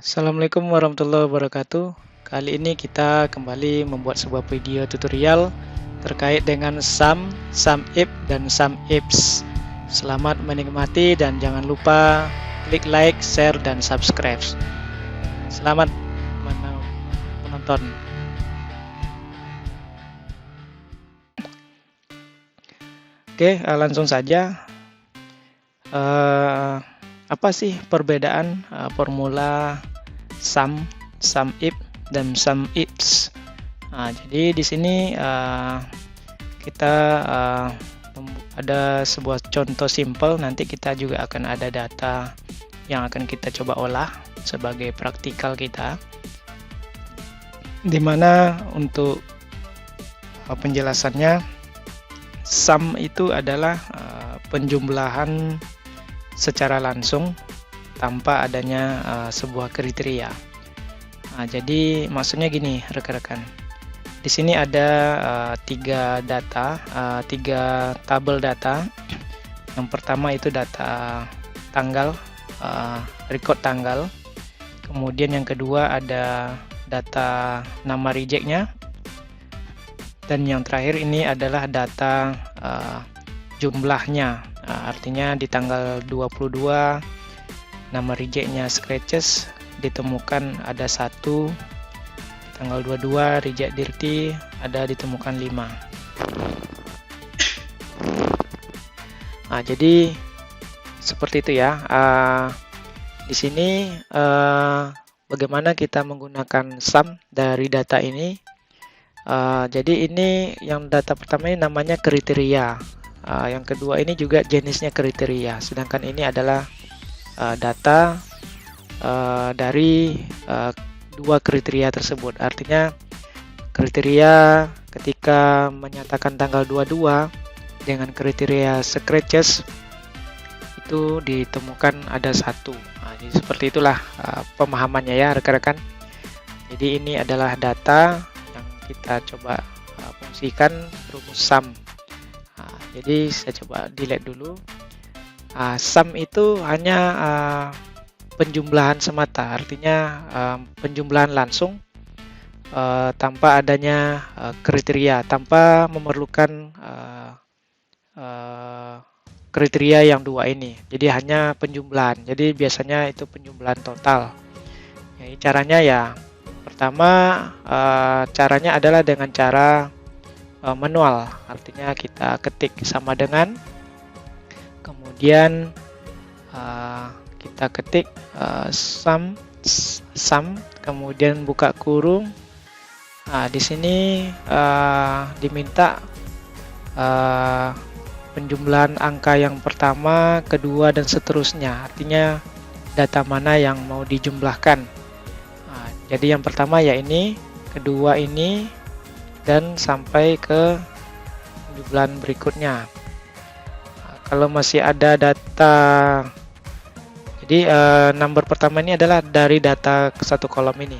Assalamualaikum warahmatullahi wabarakatuh. Kali ini kita kembali membuat sebuah video tutorial terkait dengan sum if, dan sum ifs. Selamat menikmati dan jangan lupa klik like, share, dan subscribe. Selamat menonton. Oke, langsung saja. Apa sih perbedaan formula sum if, dan sum ifs? Jadi di sini kita ada sebuah contoh simple. Nanti kita juga akan ada data yang akan kita coba olah sebagai praktikal kita, dimana untuk penjelasannya, sum itu adalah penjumlahan secara langsung tanpa adanya sebuah kriteria. Jadi maksudnya gini rekan-rekan, di sini ada tiga tabel data. Yang pertama itu data tanggal, record tanggal. Kemudian yang kedua ada data nama rejectnya, dan yang terakhir ini adalah data jumlahnya. Artinya di tanggal 22 nama rejectnya scratches ditemukan ada 1, tanggal 22 reject dirty ada ditemukan 5. Jadi seperti itu ya. Di sini bagaimana kita menggunakan sum dari data ini. Jadi ini yang data pertama ini namanya kriteria. Yang kedua ini juga jenisnya kriteria, sedangkan ini adalah data dari dua kriteria tersebut. Artinya kriteria ketika menyatakan tanggal 22 dengan kriteria scratches itu ditemukan ada 1. Jadi seperti itulah pemahamannya ya rekan-rekan. Jadi ini adalah data yang kita coba fungsikan rumus sum. Jadi saya coba delete dulu. Sum itu hanya penjumlahan semata, artinya penjumlahan langsung tanpa adanya kriteria, tanpa memerlukan kriteria yang dua ini. Jadi hanya penjumlahan. Jadi biasanya itu penjumlahan total. Jadi caranya ya, pertama caranya adalah dengan cara manual, artinya kita ketik sama dengan, kemudian kita ketik sum, kemudian buka kurung. Di sini diminta penjumlahan angka yang pertama, kedua, dan seterusnya, artinya data mana yang mau dijumlahkan. Jadi yang pertama ya ini, kedua ini, dan sampai ke jumlahan berikutnya. Kalau masih ada data, jadi number pertama ini adalah dari data ke satu kolom ini.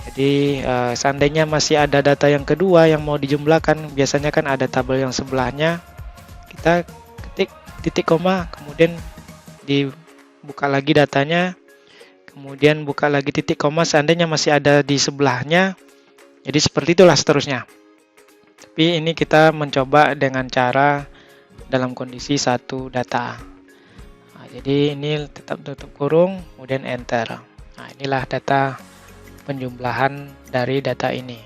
Jadi seandainya masih ada data yang kedua yang mau dijumlahkan, biasanya kan ada tabel yang sebelahnya, kita ketik titik koma, kemudian dibuka lagi datanya, kemudian buka lagi titik koma seandainya masih ada di sebelahnya. Jadi seperti itulah seterusnya. Tapi ini kita mencoba dengan cara dalam kondisi satu data. Jadi ini tetap tutup kurung, kemudian enter. Inilah data penjumlahan dari data ini.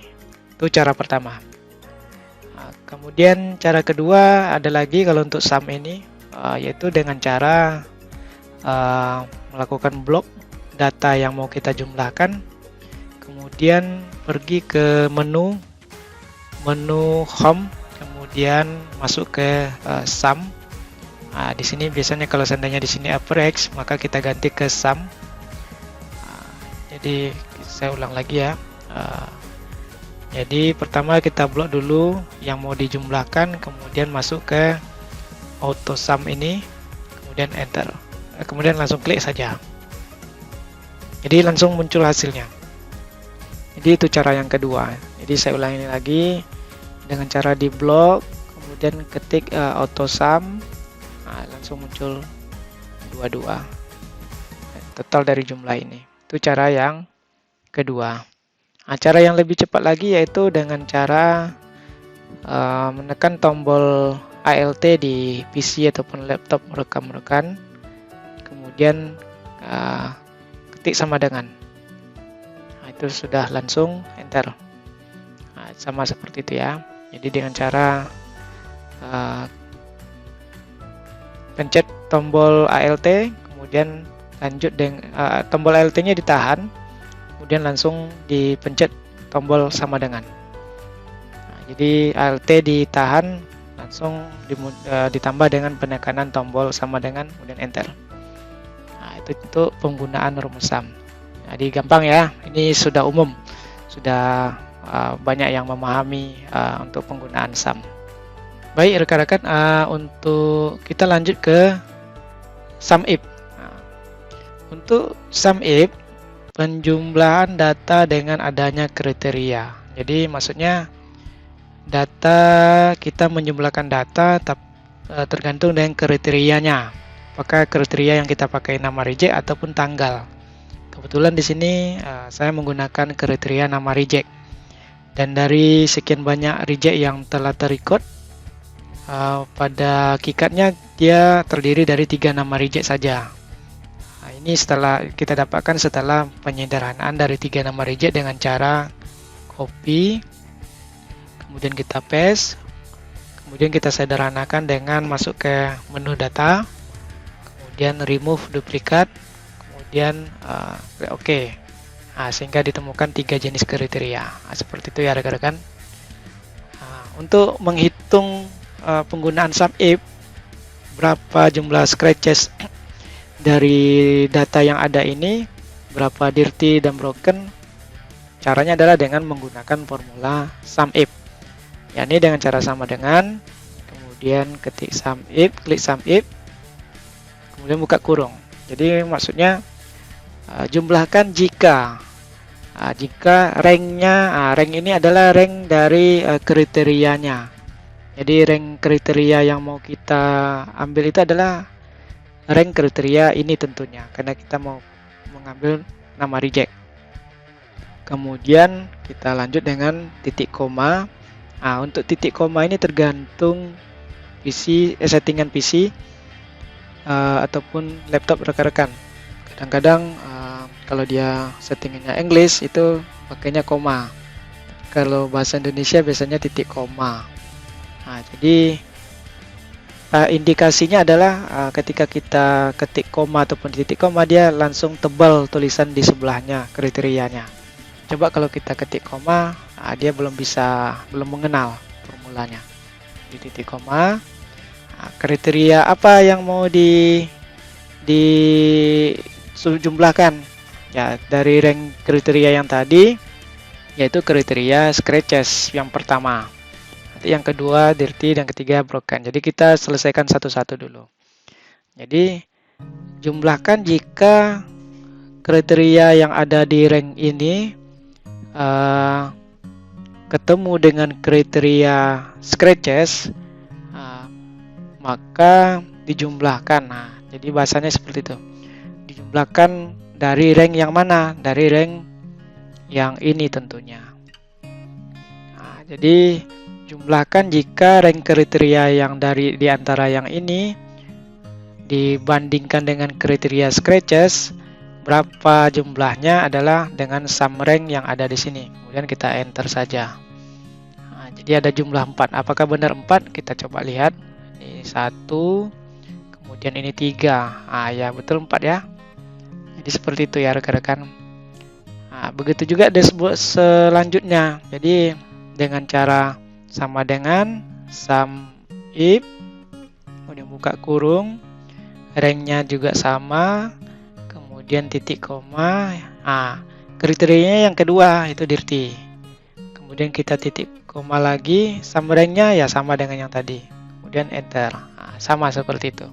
Itu cara pertama. Kemudian cara kedua ada lagi kalau untuk sum ini, yaitu dengan cara melakukan blok data yang mau kita jumlahkan. Kemudian pergi ke menu home, kemudian masuk ke sum. Di sini biasanya kalau seandainya di sini upper X, maka kita ganti ke sum. Jadi saya ulang lagi ya. Jadi pertama kita blok dulu yang mau dijumlahkan, kemudian masuk ke auto sum ini, kemudian enter. Kemudian langsung klik saja. Jadi langsung muncul hasilnya. Jadi itu cara yang kedua. Jadi saya ulangi lagi dengan cara di blok, kemudian ketik auto sum, langsung muncul 22 total dari jumlah ini. Itu cara yang kedua. Nah, cara yang lebih cepat lagi yaitu dengan cara menekan tombol Alt di PC ataupun laptop rekan-rekan, kemudian ketik sama dengan. Nah, itu sudah langsung enter. Nah, sama seperti itu ya. Jadi dengan cara pencet tombol Alt, kemudian lanjut dengan tombol Alt-nya ditahan, kemudian langsung dipencet tombol sama dengan. Nah, jadi Alt ditahan, langsung ditambah dengan penekanan tombol sama dengan, kemudian enter. Nah, itu untuk penggunaan rumus sum. Jadi gampang ya, ini sudah umum, sudah banyak yang memahami untuk penggunaan sum. Baik rekan-rekan, untuk kita lanjut ke sum if. Nah, untuk sum if, penjumlahan data dengan adanya kriteria. Jadi maksudnya data, kita menjumlahkan data tergantung dengan kriterianya. Apakah kriteria yang kita pakai nama reject ataupun tanggal. Kebetulan di sini saya menggunakan kriteria nama reject. Dan dari sekian banyak reject yang telah terrecord, pada hakikatnya dia terdiri dari 3 nama reject saja. Nah, ini kita dapatkan setelah penyederhanaan dari 3 nama reject dengan cara copy, kemudian kita paste, kemudian kita sederhanakan dengan masuk ke menu data, kemudian remove duplicate, kemudian klik OK. Nah, sehingga ditemukan 3 jenis kriteria. Nah, seperti itu ya rekan-rekan. Nah, untuk menghitung penggunaan sum if, berapa jumlah scratches dari data yang ada ini, berapa dirty dan broken, caranya adalah dengan menggunakan formula sum if. Yakni dengan cara sama dengan, kemudian ketik sum if, klik sum if, kemudian buka kurung. Jadi maksudnya jumlahkan jika ranknya, rank ini adalah rank dari kriterianya. Jadi rank kriteria yang mau kita ambil itu adalah rank kriteria ini tentunya, karena kita mau mengambil nama reject. Kemudian kita lanjut dengan titik koma. Nah, untuk titik koma ini tergantung PC, settingan PC ataupun laptop rekan-rekan. Kadang-kadang kalau dia settingannya English itu pakainya koma. Kalau bahasa Indonesia biasanya titik koma. Nah, jadi indikasinya adalah ketika kita ketik koma ataupun titik koma, dia langsung tebal tulisan di sebelahnya kriterianya. Coba kalau kita ketik koma, dia belum mengenal formulanya. Di titik koma, kriteria apa yang mau dijumlahkan? Ya, dari rank kriteria yang tadi, yaitu kriteria scratches yang pertama. Nanti yang kedua dirty, dan ketiga broken. Jadi kita selesaikan satu-satu dulu. Jadi jumlahkan jika kriteria yang ada di rank ini ketemu dengan kriteria scratches, maka dijumlahkan. Nah, jadi bahasanya seperti itu. Dijumlahkan dari rank yang mana? Dari rank yang ini tentunya. Nah, jadi jumlahkan jika rank kriteria yang di antara yang ini dibandingkan dengan kriteria scratches, berapa jumlahnya adalah dengan sum rank yang ada di sini. Kemudian kita enter saja. Nah, jadi ada jumlah 4. Apakah benar 4? Kita coba lihat. Ini 1, kemudian ini 3. Ah ya, betul 4 ya. Jadi seperti itu ya rekan-rekan. Nah, begitu juga selanjutnya. Jadi dengan cara sama dengan sum if, kemudian buka kurung, ranknya juga sama, kemudian titik koma. Kriterianya yang kedua itu dirty, kemudian kita titik koma lagi, sum ranknya ya sama dengan yang tadi, kemudian enter. Sama seperti itu.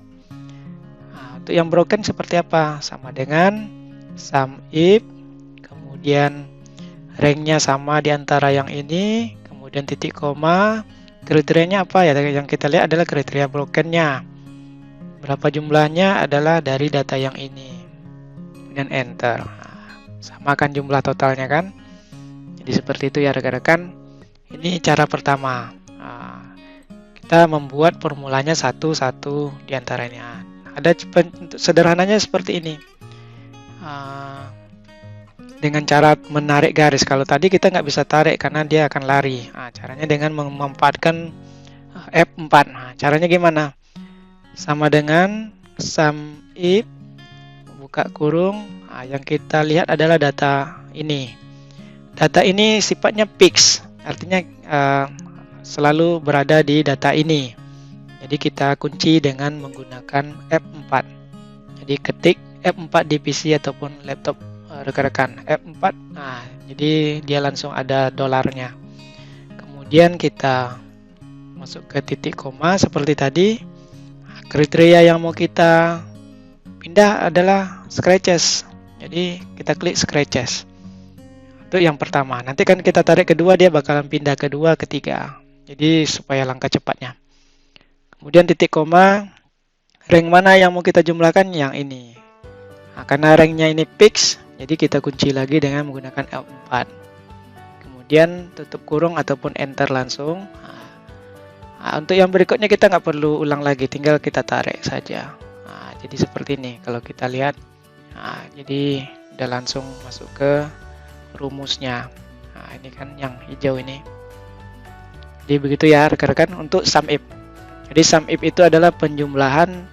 Untuk yang broken seperti apa? Sama dengan sum if, kemudian ranknya sama di antara yang ini, kemudian titik koma. Kriterianya apa ya? Yang kita lihat adalah kriteria brokennya. Berapa jumlahnya adalah dari data yang ini. Kemudian enter. samakan jumlah totalnya kan. Jadi seperti itu ya rekan-rekan. Ini cara pertama. Kita membuat formulanya satu-satu diantaranya. Ada sederhananya seperti ini. Dengan cara menarik garis. Kalau tadi kita nggak bisa tarik karena dia akan lari. Caranya dengan memanfaatkan F4. Caranya gimana? Sama dengan sum if, buka kurung. Yang kita lihat adalah data ini. Data ini sifatnya fix, artinya selalu berada di data ini. Jadi kita kunci dengan menggunakan F4. Jadi ketik F4 di PC ataupun laptop rekan-rekan, F4. Jadi dia langsung ada dolarnya. Kemudian kita masuk ke titik koma seperti tadi. Kriteria yang mau kita pindah adalah scratches. Jadi kita klik scratches. Itu yang pertama. Nanti kan kita tarik kedua, dia bakalan pindah kedua, ketiga. Jadi supaya langkah cepatnya. Kemudian titik koma, rank mana yang mau kita jumlahkan? Yang ini. Karena ranknya ini fix, jadi kita kunci lagi dengan menggunakan F4. Kemudian tutup kurung ataupun enter langsung. Untuk yang berikutnya kita nggak perlu ulang lagi, tinggal kita tarik saja. Jadi seperti ini kalau kita lihat. Jadi udah langsung masuk ke rumusnya. Ini kan yang hijau ini. Jadi begitu ya rekan-rekan untuk sum if. Jadi sum if itu adalah penjumlahan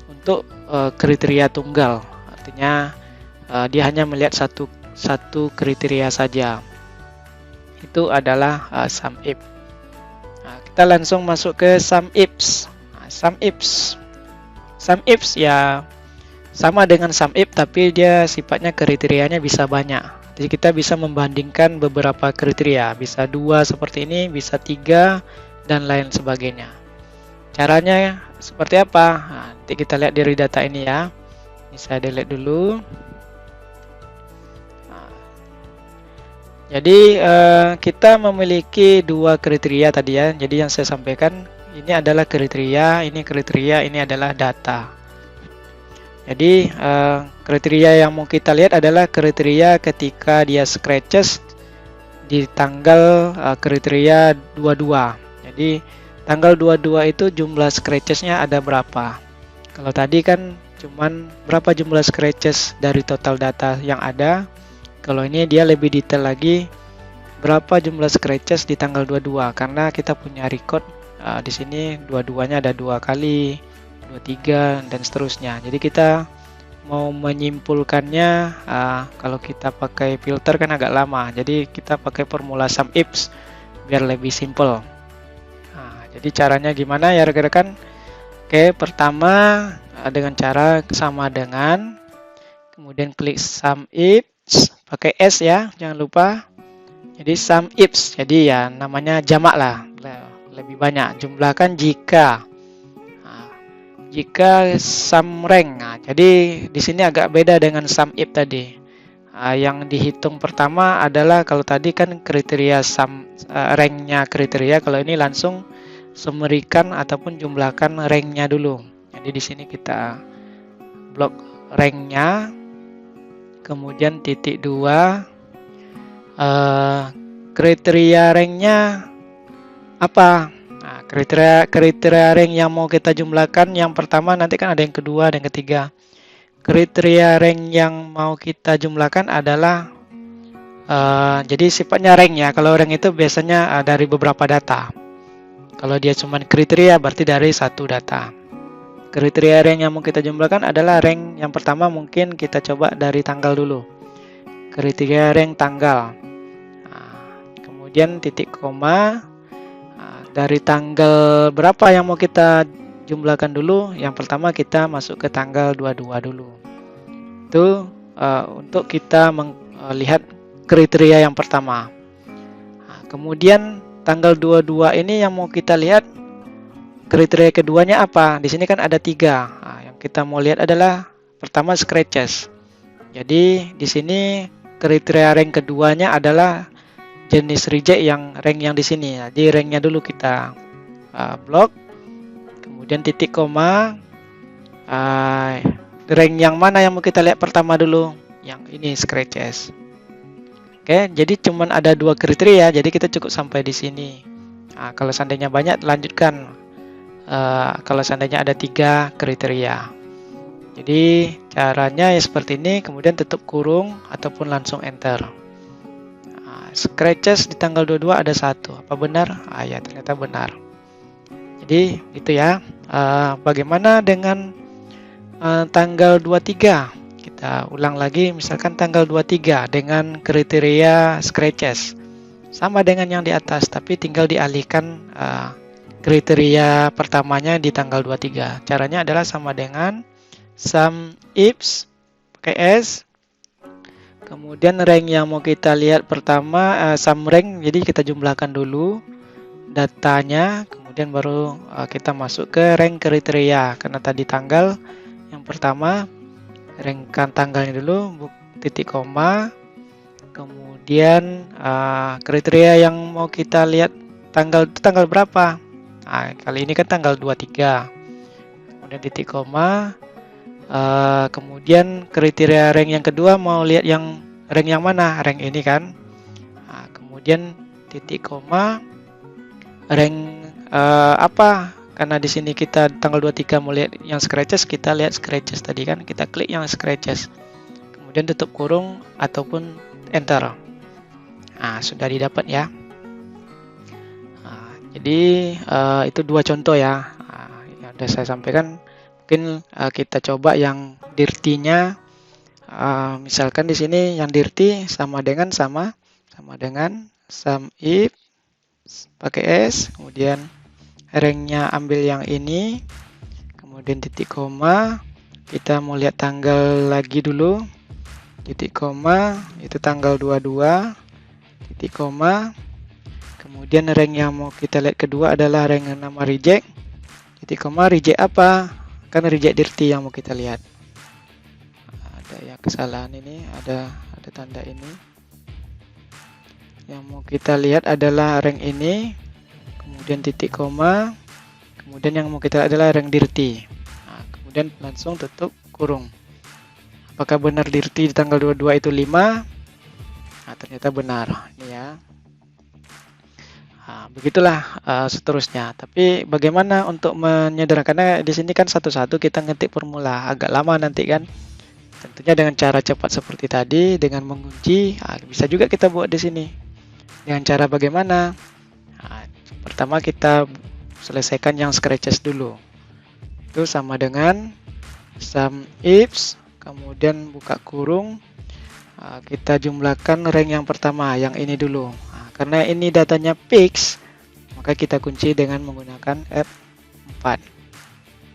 untuk kriteria tunggal. Artinya dia hanya melihat satu kriteria saja. Itu adalah sum if. Kita langsung masuk ke sum ifs. Sum ifs ya sama dengan sum if, tapi dia sifatnya kriterianya bisa banyak. Jadi kita bisa membandingkan beberapa kriteria, bisa 2 seperti ini, bisa 3 dan lain sebagainya. Caranya seperti apa? Nanti kita lihat dari data ini ya. Ini saya delete dulu. Jadi kita memiliki 2 kriteria tadi ya. Jadi yang saya sampaikan ini adalah kriteria, ini adalah data. Jadi kriteria yang mau kita lihat adalah kriteria ketika dia scratches di tanggal kriteria 22. Jadi tanggal 22 itu jumlah scratchesnya ada berapa? Kalau tadi kan cuman berapa jumlah scratches dari total data yang ada. Kalau ini dia lebih detail lagi, berapa jumlah scratches di tanggal 22 karena kita punya record di sini 22-nya ada 2 kali. 23 dan seterusnya. Jadi kita mau menyimpulkannya kalau kita pakai filter kan agak lama. Jadi kita pakai formula sum ifs biar lebih simple. Jadi caranya gimana ya rekan-rekan? Oke, pertama dengan cara sama dengan, kemudian klik sum ifs pakai S ya, jangan lupa. Jadi sum ifs, jadi ya namanya jamak lah, lebih banyak. Jumlahkan jika sum rank. Jadi di sini agak beda dengan sum if tadi. Yang dihitung pertama adalah kalau tadi kan kriteria sum ranknya kriteria, kalau ini langsung summary-kan ataupun jumlahkan ranknya dulu. Jadi di sini kita blok ranknya, kemudian titik 2 kriteria ranknya apa? Kriteria rank yang mau kita jumlahkan yang pertama, nanti kan ada yang kedua dan ketiga. Kriteria rank yang mau kita jumlahkan adalah jadi sifatnya rank ya. Kalau rank itu biasanya dari beberapa data. Kalau dia cuma kriteria berarti dari satu data. Kriteria rank yang mau kita jumlahkan adalah rank yang pertama, mungkin kita coba dari tanggal dulu. Kriteria rank tanggal. Kemudian titik koma. Dari tanggal berapa yang mau kita jumlahkan dulu? Yang pertama kita masuk ke tanggal 22 dulu. Itu untuk kita melihat kriteria yang pertama. Kemudian tanggal 22 ini yang mau kita lihat kriteria keduanya apa? Di sini kan ada 3. Yang kita mau lihat adalah pertama scratches. Jadi di sini kriteria rank keduanya adalah jenis reject yang rank yang di sini. Jadi ranknya dulu kita blok, kemudian titik koma. Rank yang mana yang mau kita lihat pertama dulu? yang ini scratches. Oke, jadi cuman ada 2 kriteria, jadi kita cukup sampai di sini. Nah, kalau seandainya banyak, lanjutkan. Kalau seandainya ada 3 kriteria. Jadi caranya ya seperti ini, kemudian tutup kurung ataupun langsung enter. Scratches di tanggal 22 ada 1. Apa benar? Ya ternyata benar. Jadi itu ya. Bagaimana dengan tanggal 23? Kita ulang lagi, misalkan tanggal 23 dengan kriteria scratches. Sama dengan yang di atas, tapi tinggal dialihkan kriteria pertamanya di tanggal 23. Caranya adalah sama dengan sum ifs pakai S. Kemudian rank yang mau kita lihat pertama sum rank, jadi kita jumlahkan dulu datanya, kemudian baru kita masuk ke rank kriteria. Karena tadi tanggal yang pertama, rankkan tanggalnya dulu, titik koma. Kemudian kriteria yang mau kita lihat tanggal berapa? Nah, kali ini kan tanggal 23. Kemudian titik koma. Kemudian kriteria rank yang kedua mau lihat yang rank yang mana? Rank ini kan. Nah, kemudian titik koma. Rank apa? Karena di sini kita tanggal 23 mau lihat yang scratches, kita lihat scratches tadi kan. Kita klik yang scratches. Kemudian tutup kurung ataupun enter. Nah, sudah didapat ya. Jadi itu 2 contoh ya. Yang sudah saya sampaikan. Mungkin kita coba yang dirty-nya. Misalkan di sini yang dirty sama dengan sum if pakai S, kemudian rank-nya ambil yang ini, kemudian titik koma, kita mau lihat tanggal lagi dulu, titik koma, itu tanggal 22, titik koma, kemudian rank yang mau kita lihat kedua adalah rank yang nama reject, titik koma, reject apa? Kan reject dirty yang mau kita lihat. Ada yang kesalahan ini, ada tanda ini. Yang mau kita lihat adalah rank ini, kemudian titik koma, kemudian yang mau kita lihat adalah rank dirty. Nah, kemudian langsung tutup kurung. Apakah benar dirty di tanggal 22 itu 5? Nah, ternyata benar. Ini ya. Nah, begitulah seterusnya. Tapi bagaimana untuk menyederhanakannya? Di sini kan satu-satu kita ngetik formula, agak lama nanti kan. Tentunya dengan cara cepat seperti tadi, dengan mengunci, bisa juga kita buat di sini. Dengan cara bagaimana? Nah, pertama kita selesaikan yang scratches dulu. Itu sama dengan sum ifs, kemudian buka kurung, kita jumlahkan rank yang pertama, yang ini dulu. Nah, karena ini datanya fix, maka kita kunci dengan menggunakan F4.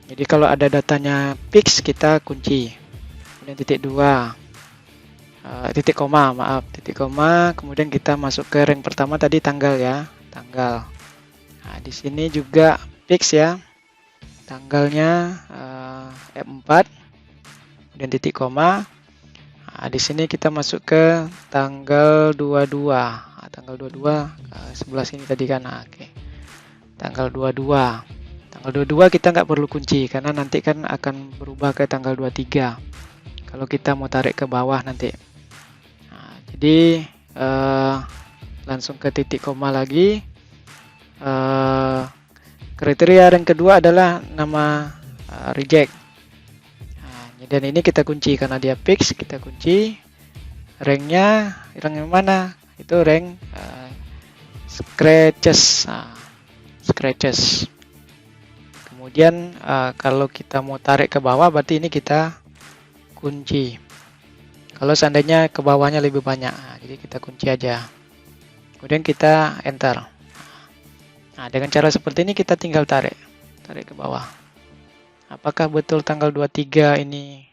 Jadi kalau ada datanya fix, kita kunci. Kemudian titik 2. Titik koma, kemudian kita masuk ke rank pertama tadi tanggal ya, tanggal. Nah, di sini juga fix ya, tanggalnya F4, kemudian titik koma. Nah, di sini kita masuk ke tanggal 22, tanggal 22 sebelah sini tadi kan. Nah, oke. Tanggal 22, kita nggak perlu kunci karena nanti kan akan berubah ke tanggal 23 kalau kita mau tarik ke bawah nanti. Jadi langsung ke titik koma lagi. Kriteria yang kedua adalah nama reject. Nah, dan ini kita kunci karena dia fix, kita kunci. Ranknya rank yang mana? Itu rank scratches. Scratches. Kemudian kalau kita mau tarik ke bawah, berarti ini kita kunci. Kalau seandainya ke bawahnya lebih banyak, jadi kita kunci aja. Kemudian kita enter. Nah, dengan cara seperti ini kita tinggal tarik ke bawah. Apakah betul tanggal 23 ini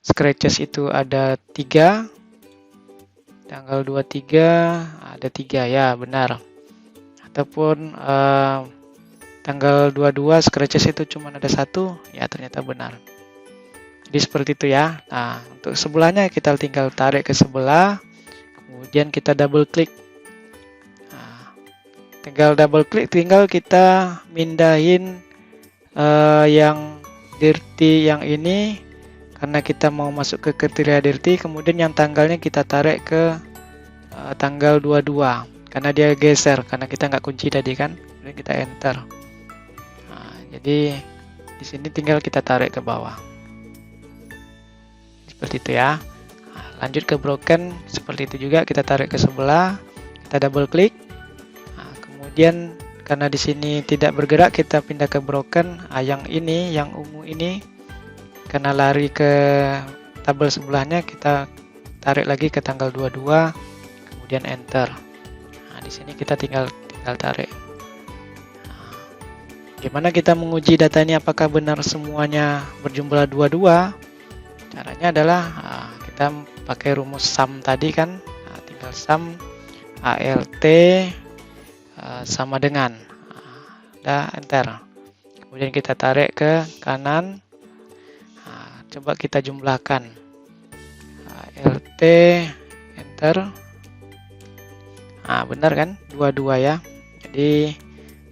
scratches itu ada 3? Tanggal 23 ada 3 ya, benar. Ataupun tanggal 22 scratches itu cuma ada 1, ya ternyata benar. Jadi seperti itu ya. Nah, untuk sebelahnya kita tinggal tarik ke sebelah, kemudian kita double klik. Nah, tinggal kita mindahin yang dirty yang ini karena kita mau masuk ke kriteria dirty, kemudian yang tanggalnya kita tarik ke tanggal 22 karena dia geser, karena kita nggak kunci tadi kan, kemudian kita enter. Nah, jadi di sini tinggal kita tarik ke bawah seperti itu ya. Nah, lanjut ke broken, seperti itu juga, kita tarik ke sebelah, kita double klik. Nah, kemudian karena di sini tidak bergerak, kita pindah ke broken. Yang ini, yang ungu ini, karena lari ke tabel sebelahnya, kita tarik lagi ke tanggal 22, kemudian enter. Nah, di sini kita tinggal tarik. Nah, gimana kita menguji data ini apakah benar semuanya berjumlah 22? Caranya adalah kita pakai rumus sum tadi kan. Nah, tinggal sum ALT sama dengan, udah enter. Kemudian kita tarik ke kanan. Nah, coba kita jumlahkan. ALT enter. Nah, benar kan? 22 ya. Jadi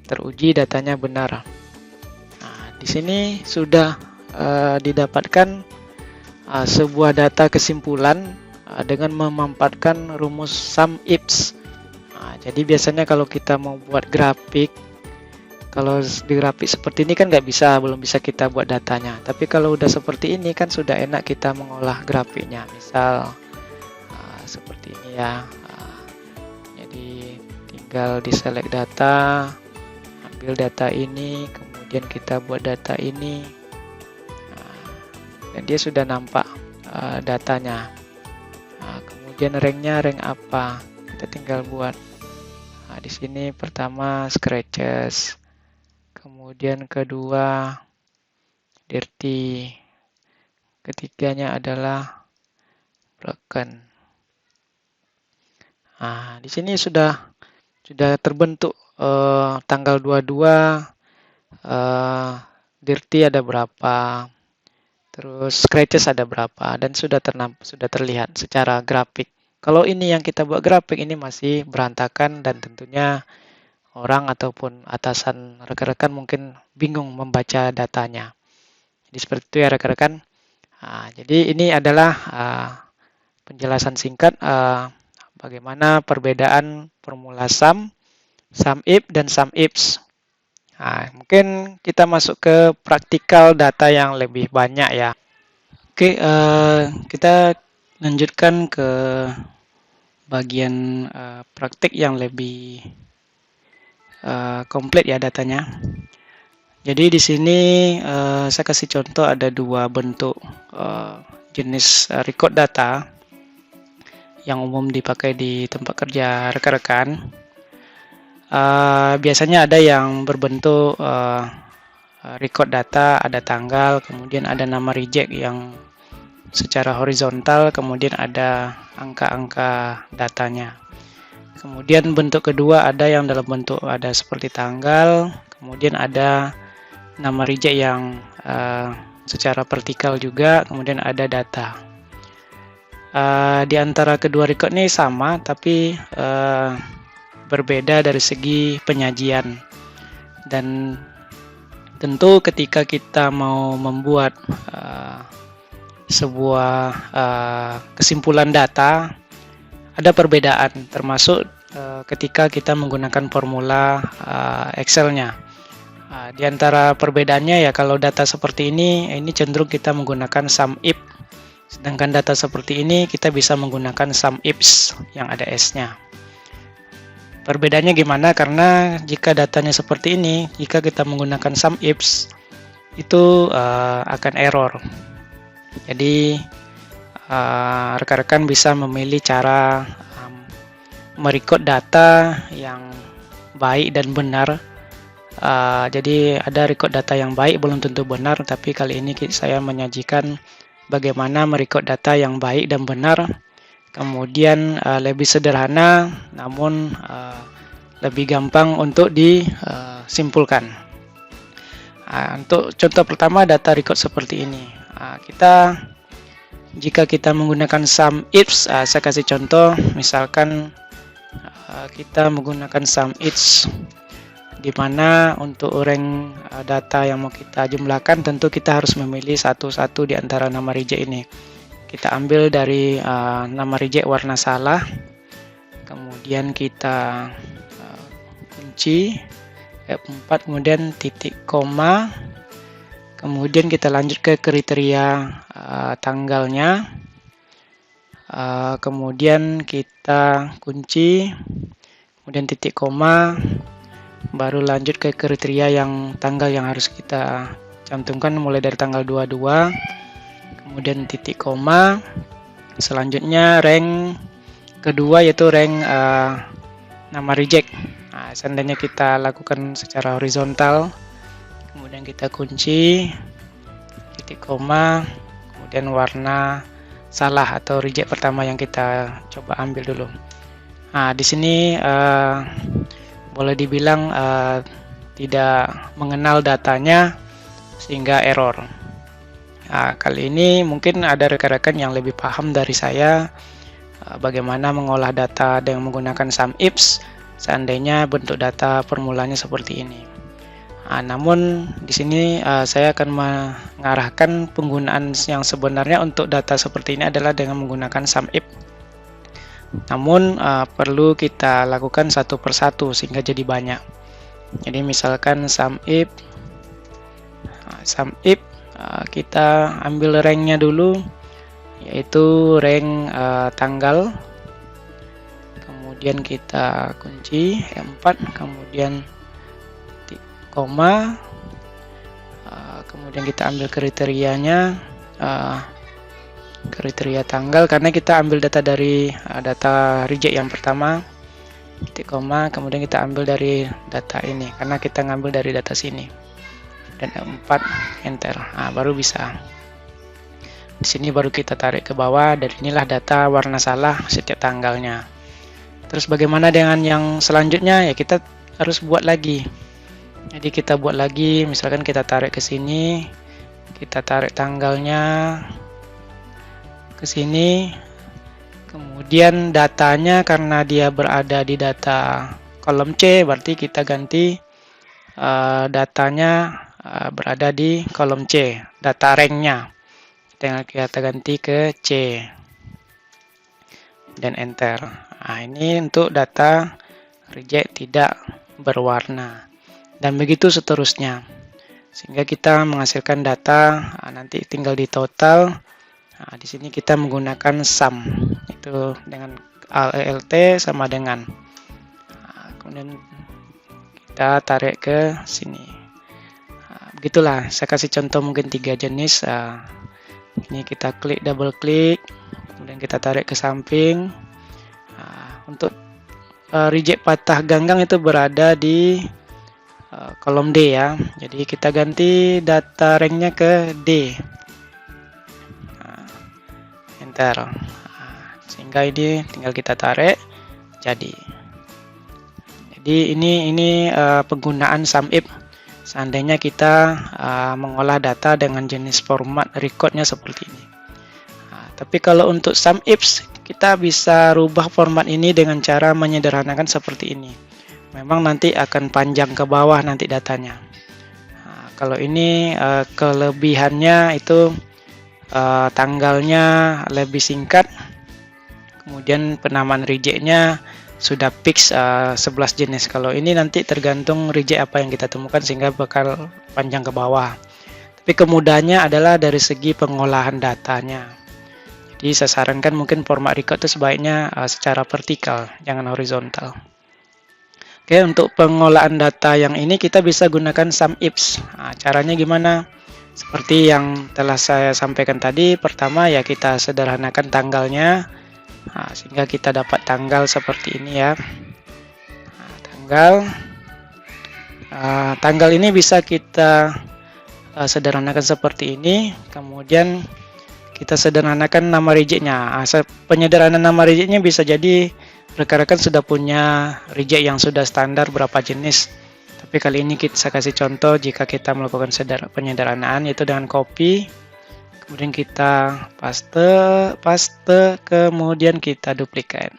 teruji datanya benar. Nah, di sini sudah didapatkan sebuah data kesimpulan dengan memanfaatkan rumus sum ifs. Nah, jadi biasanya kalau kita mau buat grafik, kalau di grafik seperti ini kan belum bisa kita buat datanya. Tapi kalau udah seperti ini kan sudah enak kita mengolah grafiknya. Misal seperti ini ya. Jadi tinggal di select data, ambil data ini, kemudian kita buat data ini. Dan dia sudah nampak datanya. Nah, kemudian ranknya rank apa? Kita tinggal buat. Nah, di sini pertama scratches, kemudian kedua dirty, ketiganya adalah broken. Nah, di sini sudah terbentuk tanggal 22, dirty ada berapa, terus scratches ada berapa, dan sudah terlihat secara grafik. Kalau ini yang kita buat grafik ini masih berantakan, dan tentunya orang ataupun atasan rekan-rekan mungkin bingung membaca datanya. Jadi seperti itu ya rekan-rekan. Nah, jadi ini adalah penjelasan singkat bagaimana perbedaan formula sum if, dan sum ifs. Nah, mungkin kita masuk ke praktikal data yang lebih banyak ya. Oke, kita lanjutkan ke bagian praktik yang lebih komplit ya datanya. Jadi di sini saya kasih contoh ada dua bentuk jenis record data yang umum dipakai di tempat kerja rekan-rekan. Biasanya ada yang berbentuk record data, ada tanggal, kemudian ada nama reject yang secara horizontal, kemudian ada angka-angka datanya. Kemudian bentuk kedua ada yang dalam bentuk ada seperti tanggal, kemudian ada nama reject yang secara vertikal juga, kemudian ada data. Di antara kedua record ini sama, tapi berbeda dari segi penyajian. Dan tentu ketika kita mau membuat sebuah kesimpulan data, ada perbedaan, termasuk ketika kita menggunakan formula Excel-nya. Di antara perbedaannya ya, kalau data seperti ini cenderung kita menggunakan sum if. Sedangkan data seperti ini kita bisa menggunakan sum ifs yang ada S-nya. Perbedaannya gimana? Karena jika datanya seperti ini, jika kita menggunakan sum ifs, itu akan error. Jadi rekan-rekan bisa memilih cara merecord data yang baik dan benar. Jadi ada record data yang baik belum tentu benar, tapi kali ini saya menyajikan bagaimana merecord data yang baik dan benar, kemudian lebih sederhana namun lebih gampang untuk disimpulkan. Untuk contoh pertama data record seperti ini. Jika kita menggunakan sum ifs, saya kasih contoh, misalkan kita menggunakan sum ifs di mana untuk rank data yang mau kita jumlahkan tentu kita harus memilih satu-satu di antara nama reject ini. Kita ambil dari nama reject warna salah, kemudian kita kunci F4, kemudian titik koma, kemudian kita lanjut ke kriteria tanggalnya, kemudian kita kunci, kemudian titik koma, baru lanjut ke kriteria yang tanggal yang harus kita cantumkan mulai dari tanggal 22, kemudian titik koma. Selanjutnya rank kedua yaitu rank nama reject. Nah, seandainya kita lakukan secara horizontal, kemudian kita kunci, titik koma, kemudian warna salah atau reject pertama yang kita coba ambil dulu. Nah, di sini boleh dibilang tidak mengenal datanya sehingga error. Nah, kali ini mungkin ada rekan-rekan yang lebih paham dari saya bagaimana mengolah data dengan menggunakan SUMIFS seandainya bentuk data formulanya seperti ini. Nah, namun di sini saya akan mengarahkan penggunaan yang sebenarnya untuk data seperti ini adalah dengan menggunakan SUMIFS. Namun perlu kita lakukan satu persatu sehingga jadi banyak. Jadi misalkan SUMIFS, kita ambil ranknya dulu, yaitu rank tanggal. Kemudian kita kunci F4, kemudian titik koma, kemudian kita ambil kriterianya. Kriteria tanggal karena kita ambil data dari data reject yang pertama, titik koma, kemudian kita ambil dari data ini karena kita ngambil dari data sini, dan F4 enter. Nah, baru bisa. Di sini baru kita tarik ke bawah, dan inilah data warna salah setiap tanggalnya. Terus bagaimana dengan yang selanjutnya? Ya kita harus buat lagi. Jadi kita buat lagi, misalkan kita tarik ke sini, kita tarik tanggalnya ke sini, kemudian datanya karena dia berada di data kolom C, berarti kita ganti datanya berada di kolom C, data ranknya kita ganti ke C dan enter. Nah, ini untuk data reject tidak berwarna, dan begitu seterusnya sehingga kita menghasilkan data. Nanti tinggal di total. Nah, di sini kita menggunakan sum, itu dengan ALT sama dengan. Nah, kemudian kita tarik ke sini. Nah, begitulah, saya kasih contoh mungkin 3 jenis. Ini kita klik, double klik, kemudian kita tarik ke samping. Nah, untuk reject patah ganggang itu berada di kolom D ya. Jadi kita ganti data ranknya ke D. Enter. Sehingga ini tinggal kita tarik jadi ini penggunaan SUMIFS seandainya kita mengolah data dengan jenis format recordnya seperti ini. Tapi kalau untuk SUMIFS kita bisa rubah format ini dengan cara menyederhanakan seperti ini. Memang nanti akan panjang ke bawah nanti datanya. Kalau ini kelebihannya itu tanggalnya lebih singkat, kemudian penamaan rejectnya sudah fix 11 jenis. Kalau ini nanti tergantung reject apa yang kita temukan sehingga bakal panjang ke bawah. Tapi kemudahannya adalah dari segi pengolahan datanya. Jadi saya sarankan mungkin format record itu sebaiknya secara vertikal, jangan horizontal. Oke, untuk pengolahan data yang ini kita bisa gunakan SUMIFS. Nah, caranya gimana? Seperti yang telah saya sampaikan tadi, pertama ya kita sederhanakan tanggalnya, sehingga kita dapat tanggal seperti ini ya. Tanggal ini bisa kita sederhanakan seperti ini, kemudian kita sederhanakan nama rejectnya. Penyederhanaan nama rejectnya bisa jadi rekan-rekan sudah punya reject yang sudah standar berapa jenis. Tapi kali ini saya kasih contoh jika kita melakukan penyederhanaan, yaitu dengan copy, kemudian kita paste, kemudian kita duplicate.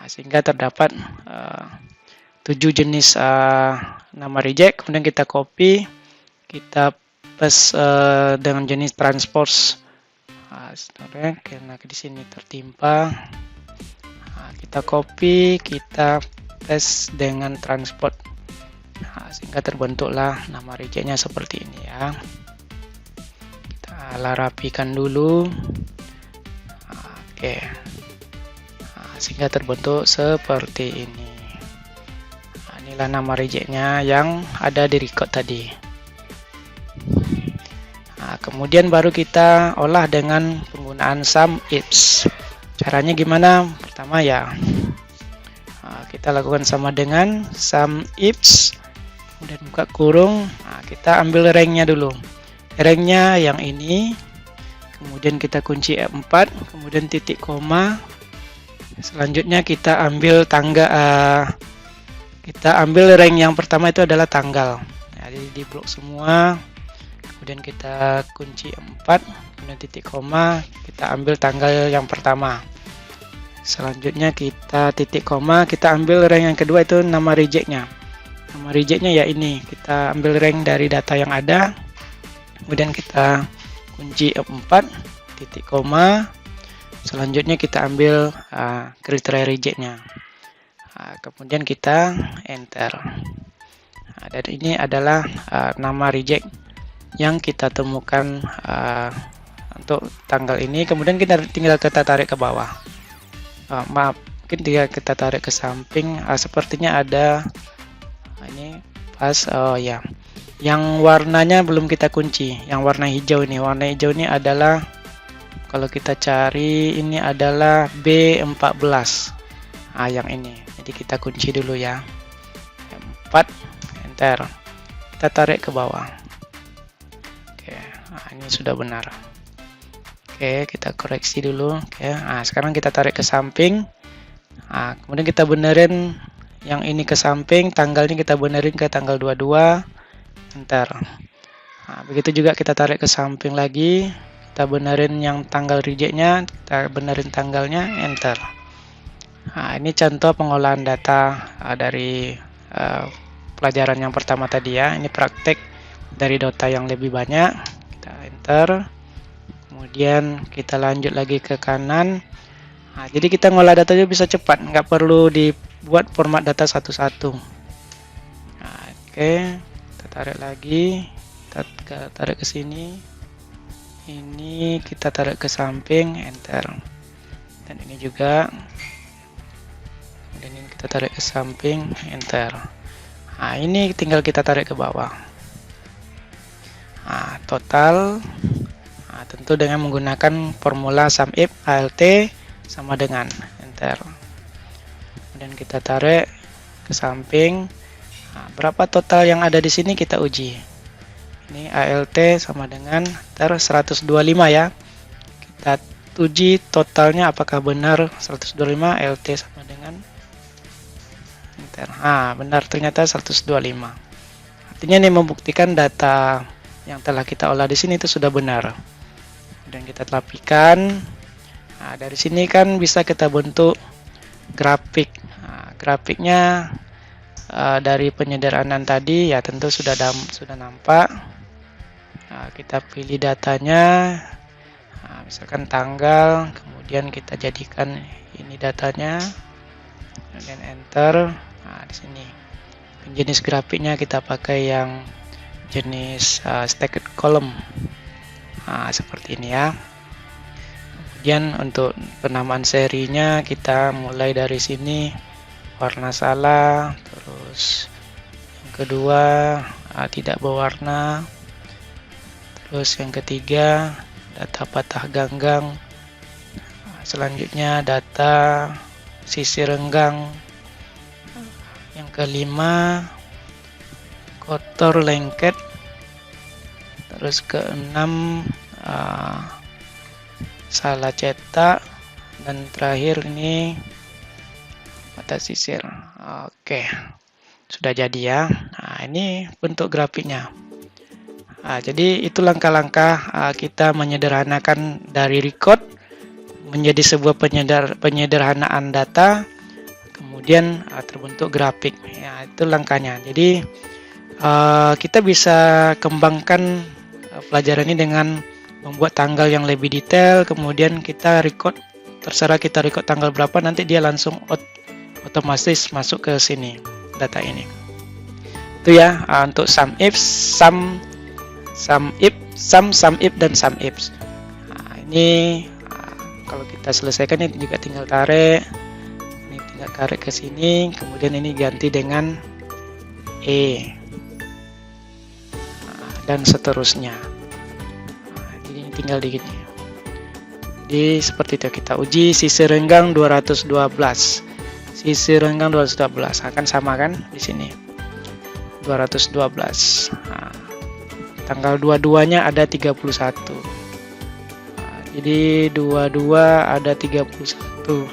Sehingga terdapat 7 jenis nama reject, kemudian kita copy, kita paste dengan jenis transpose. Karena di sini tertimpa, kita copy, kita paste dengan transport, sehingga terbentuklah nama rejectnya seperti ini ya. Kita rapikan dulu, oke, sehingga terbentuk seperti ini. Inilah nama rejectnya yang ada di record tadi. Kemudian baru kita olah dengan penggunaan SUMIFS. Caranya gimana? Pertama ya, kita lakukan sama dengan SUMIFS, kemudian buka kurung, kita ambil ranknya dulu. Ranknya yang ini, kemudian kita kunci F4, kemudian titik koma. Selanjutnya kita ambil rank yang pertama itu adalah tanggal. Jadi di blok semua, kemudian kita kunci 4, kemudian titik koma, kita ambil tanggal yang pertama. Selanjutnya kita titik koma, kita ambil rank yang kedua itu nama rejectnya. Nama rejectnya ya ini, kita ambil rank dari data yang ada, kemudian kita kunci F4, titik koma. Selanjutnya kita ambil kriteria rejectnya. Kemudian kita enter. Dan ini adalah nama reject yang kita temukan untuk tanggal ini. Kemudian tinggal kita tarik ke bawah. Maaf, mungkin kita tarik ke samping. Sepertinya ada ini pas. Oh ya, yang warnanya belum kita kunci. Yang warna hijau ini. Warna hijau ini adalah, kalau kita cari, ini adalah B14. Yang ini. Jadi kita kunci dulu ya. 4, enter. Kita tarik ke bawah. Oke, ini sudah benar. Oke, kita koreksi dulu. Oke, sekarang kita tarik ke samping. Kemudian kita benerin yang ini ke samping, tanggalnya kita benerin ke tanggal 22. Enter. Begitu juga kita tarik ke samping lagi. Kita benerin yang tanggal rejectnya, kita benerin tanggalnya, enter. Ini contoh pengolahan data dari pelajaran yang pertama tadi ya. Ini praktek dari data yang lebih banyak. Kita enter. Kemudian kita lanjut lagi ke kanan. Jadi kita ngolah datanya bisa cepat, nggak perlu dibuat format data satu-satu. Oke, kita tarik lagi, kita tarik ke sini. Ini kita tarik ke samping, enter. Dan ini juga. Dan ini kita tarik ke samping, enter. Ini tinggal kita tarik ke bawah. Total. Tentu dengan menggunakan formula SUMIF ALT sama dengan enter. Kemudian kita tarik ke samping. Berapa total yang ada di sini kita uji. Ini ALT sama dengan 125 ya. Kita uji totalnya apakah benar 125, ALT sama dengan enter. Benar, ternyata 125. Artinya ini membuktikan data yang telah kita olah di sini itu sudah benar. Dan kita rapikan. Dari sini kan bisa kita bentuk grafik. Grafiknya dari penyederhanaan tadi ya tentu sudah nampak. Kita pilih datanya, misalkan tanggal, kemudian kita jadikan ini datanya, dan enter. Di sini jenis grafiknya kita pakai yang jenis stacked column. Seperti ini ya. Kemudian untuk penamaan serinya kita mulai dari sini, warna salah, terus yang kedua tidak berwarna, terus yang ketiga data patah ganggang, selanjutnya data sisi renggang, yang kelima kotor lengket, terus keenam salah cetak, dan terakhir ini mata sisir. Oke, sudah jadi ya. Ini bentuk grafiknya. Jadi itu langkah-langkah kita menyederhanakan dari record menjadi sebuah penyederhanaan data, kemudian kemudian terbentuk grafik. Ya, itu langkahnya. Jadi kita bisa kembangkan pelajaran ini dengan membuat tanggal yang lebih detail, kemudian kita record, terserah kita record tanggal berapa, nanti dia langsung otomatis masuk ke sini data ini. Itu ya untuk sum if, sum if, dan sum ifs. Nah, ini kalau kita selesaikan ini juga tinggal tarik, ini tinggal tarik ke sini, kemudian ini ganti dengan E, dan seterusnya. Jadi ini tinggal di gini. Jadi seperti itu, kita uji sisi renggang 212. Sisi renggang 212 akan sama kan di sini. 212. Nah, tanggal 22-nya ada 31. Nah, jadi 22 ada 31.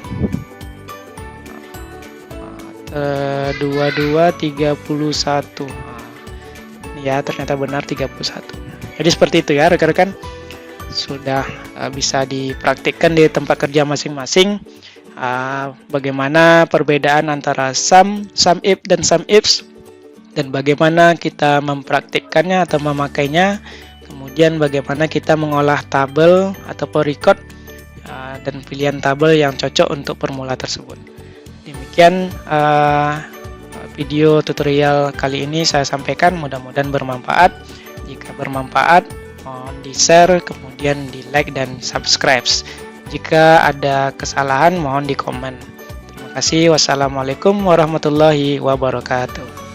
22 31. Ya, ternyata benar 31. Jadi seperti itu ya rekan-rekan, sudah bisa dipraktikkan di tempat kerja masing-masing bagaimana perbedaan antara sum if dan sum ifs, dan bagaimana kita mempraktikkannya atau memakainya, kemudian bagaimana kita mengolah tabel ataupun record dan pilihan tabel yang cocok untuk formula tersebut. Demikian video tutorial kali ini saya sampaikan, mudah-mudahan bermanfaat. Jika bermanfaat, mohon di-share, kemudian di-like dan subscribe. Jika ada kesalahan, mohon di-komen. Terima kasih. Wassalamualaikum warahmatullahi wabarakatuh.